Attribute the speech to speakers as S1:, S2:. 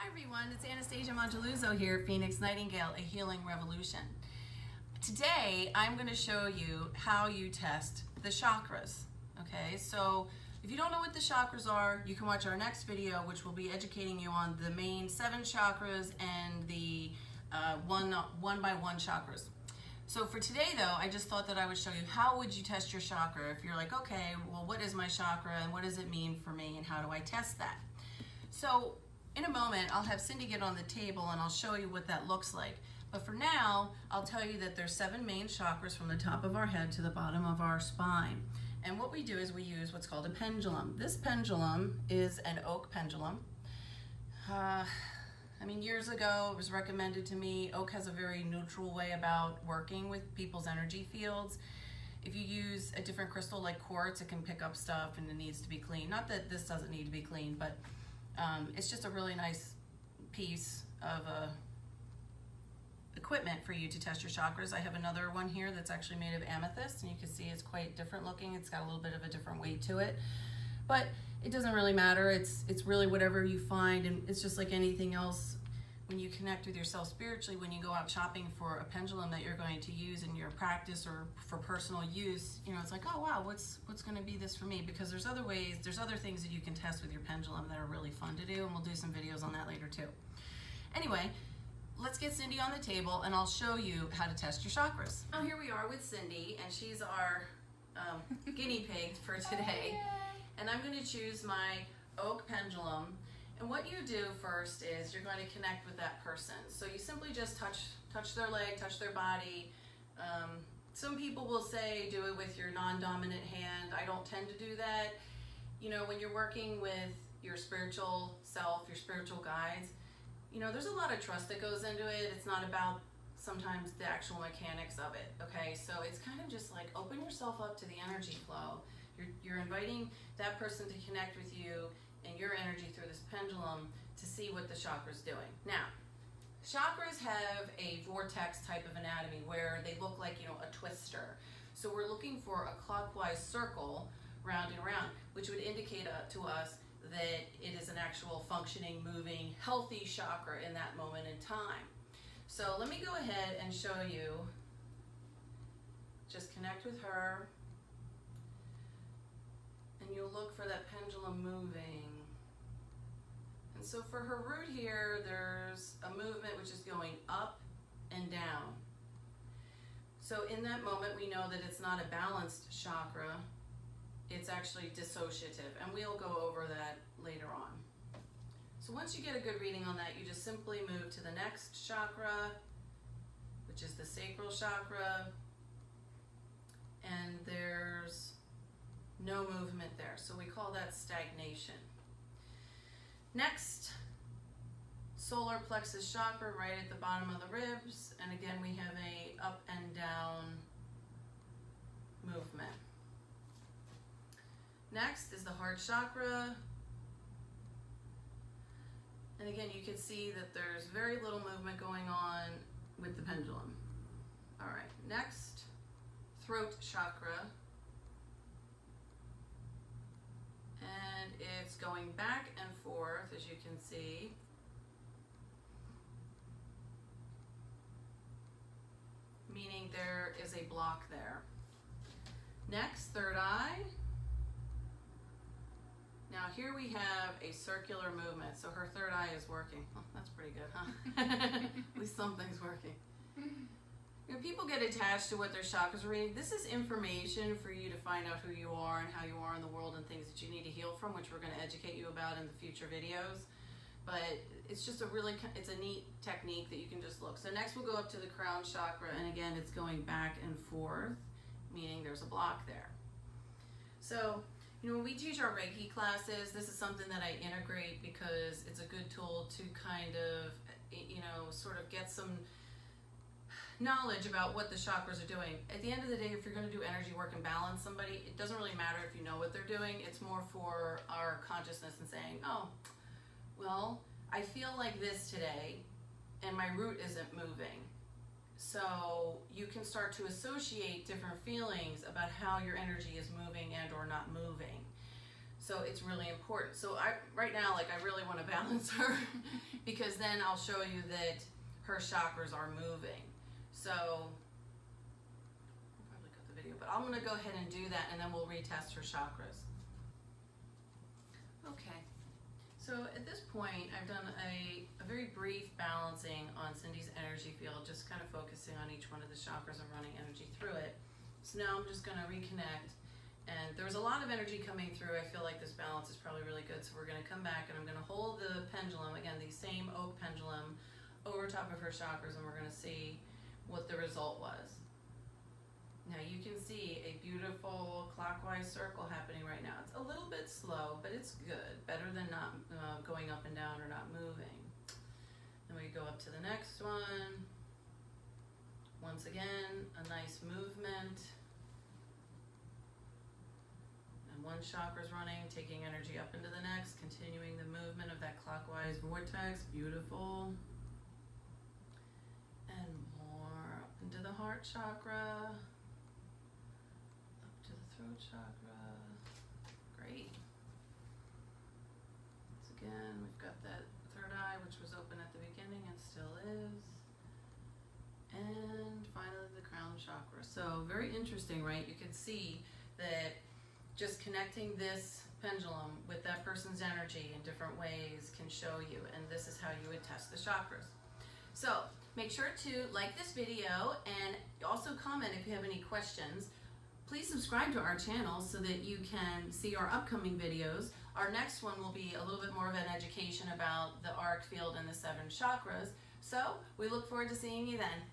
S1: Hi everyone, it's Anastacia here, Phoenix Nightingale, A Healing Revolution. Today I'm going to show you how you test the chakras. Okay, so if you don't know what the chakras are, you can watch our next video, which will be educating you on the main 7 chakras and the one by one chakras. So for today though, I just thought that I would show you how would you test your chakra if you're like, okay, well what is my chakra and what does it mean for me and how do I test that? So in a moment, I'll have Cindy get on the table and I'll show you what that looks like. But for now, I'll tell you that there's 7 main chakras from the top of our head to the bottom of our spine. And what we do is we use what's called a pendulum. This pendulum is an oak pendulum. Years ago it was recommended to me. Oak has a very neutral way about working with people's energy fields. If you use a different crystal like quartz, it can pick up stuff and it needs to be clean. Not that this doesn't need to be clean, but it's just a really nice piece of equipment for you to test your chakras. I have another one here that's actually made of amethyst, and you can see it's quite different looking. It's got a little bit of a different weight to it, but it doesn't really matter. It's really whatever you find, and it's just like anything else. When you connect with yourself spiritually, when you go out shopping for a pendulum that you're going to use in your practice or for personal use, you know, it's like, oh wow, what's going to be this for me? Because there's other ways, there's other things that you can test with your pendulum that are really fun to do, and we'll do some videos on that later too. Anyway, let's get Cindy on the table and I'll show you how to test your chakras. Now here we are with Cindy, and she's our guinea pig for today. And I'm going to choose my oak pendulum. And what you do first is you're going to connect with that person. So you simply just touch their leg, touch their body. Some people will say do it with your non-dominant hand. I don't tend to do that. You know, when you're working with your spiritual self, your spiritual guides, you know, there's a lot of trust that goes into it. It's not about sometimes the actual mechanics of it, okay? So it's kind of just like open yourself up to the energy flow. You're inviting that person to connect with you and your energy through this pendulum to see what the chakra's doing. Now, chakras have a vortex type of anatomy where they look like, you know, a twister. So we're looking for a clockwise circle round and round, which would indicate to us that it is an actual functioning, moving, healthy chakra in that moment in time. So let me go ahead and show you. Just connect with her. And you'll look for that pendulum moving. And so for her root here, there's a movement which is going up and down. So in that moment, we know that it's not a balanced chakra, it's actually dissociative, and we'll go over that later on. So once you get a good reading on that, you just simply move to the next chakra, which is the sacral chakra, and there's no movement there. So we call that stagnation. Next, solar plexus chakra right at the bottom of the ribs. And again, we have a up and down movement. Next is the heart chakra. And again, you can see that there's very little movement going on with the pendulum. All right, next, throat chakra. And it's going back and forth, as you can see. Meaning there is a block there. Next, third eye. Now here we have a circular movement. So her third eye is working. Oh, that's pretty good, huh? At least something's working. You know, people get attached to what their chakras are reading. This is information for you to find out who you are and how you are in the world and things that you need to heal from, which we're going to educate you about in the future videos. But it's just it's a neat technique that you can just look. So next we'll go up to the crown chakra, and again it's going back and forth, meaning there's a block there. So, you know, when we teach our Reiki classes, this is something that I integrate because it's a good tool to kind of, you know, sort of get some knowledge about what the chakras are doing. At the end of the day, if you're going to do energy work and balance somebody, it doesn't really matter if you know what they're doing. It's more for our consciousness and saying, oh, well, I feel like this today and my root isn't moving. So you can start to associate different feelings about how your energy is moving and or not moving. So it's really important. So right now, like, I really want to balance her because then I'll show you that her chakras are moving. So I'll probably cut the video, but I'm going to go ahead and do that, and then we'll retest her chakras. Okay, so at this point I've done a very brief balancing on Cindy's energy field, just kind of focusing on each one of the chakras and running energy through it. So now I'm just going to reconnect, and there was a lot of energy coming through. I feel like this balance is probably really good, so we're going to come back and I'm going to hold the pendulum, again the same oak pendulum, over top of her chakras, and we're going to see what the result was. Now you can see a beautiful clockwise circle happening right now. It's a little bit slow, but it's good. Better than not going up and down or not moving. Then we go up to the next one. Once again, a nice movement. And one chakra's running, taking energy up into the next, continuing the movement of that clockwise vortex. Beautiful. And more up into the heart chakra. Up to the throat chakra. Great. Once again, we've got that third eye, which was open at the beginning and still is. And finally the crown chakra. So very interesting, right? You can see that just connecting this pendulum with that person's energy in different ways can show you, and this is how you would test the chakras. So make sure to like this video and also comment if you have any questions. Please subscribe to our channel so that you can see our upcoming videos. Our next one will be a little bit more of an education about the auric field and the 7 chakras. So we look forward to seeing you then.